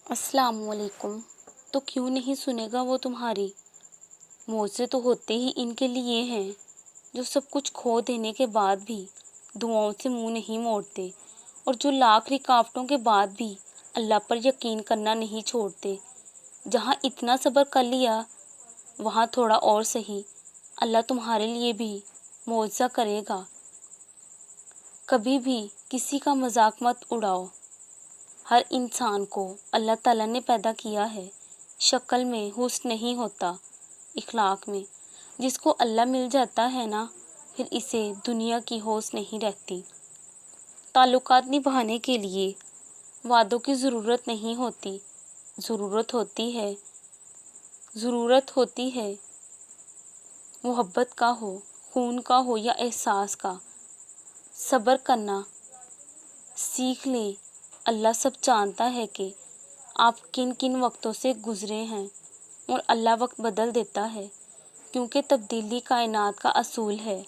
السلام علیکم۔ تو کیوں نہیں سنے گا وہ تمہاری؟ معجزے تو ہوتے ہی ان کے لیے ہیں جو سب کچھ کھو دینے کے بعد بھی دعاؤں سے منہ نہیں موڑتے، اور جو لاکھ رکاوٹوں کے بعد بھی اللہ پر یقین کرنا نہیں چھوڑتے۔ جہاں اتنا صبر کر لیا وہاں تھوڑا اور سہی، اللہ تمہارے لیے بھی معجزہ کرے گا۔ کبھی بھی کسی کا مذاق مت اڑاؤ۔ ہر انسان کو اللہ تعالیٰ نے پیدا کیا ہے، شکل میں حسن نہیں ہوتا، اخلاق میں۔ جس کو اللہ مل جاتا ہے نا، پھر اسے دنیا کی ہوش نہیں رہتی۔ تعلقات نبھانے کے لیے وعدوں کی ضرورت نہیں ہوتی، ضرورت ہوتی ہے محبت کا ہو، خون کا ہو یا احساس کا۔ صبر کرنا سیکھ لیں۔ اللہ سب جانتا ہے کہ آپ کن کن وقتوں سے گزرے ہیں، اور اللہ وقت بدل دیتا ہے، کیونکہ تبدیلی کائنات کا اصول ہے۔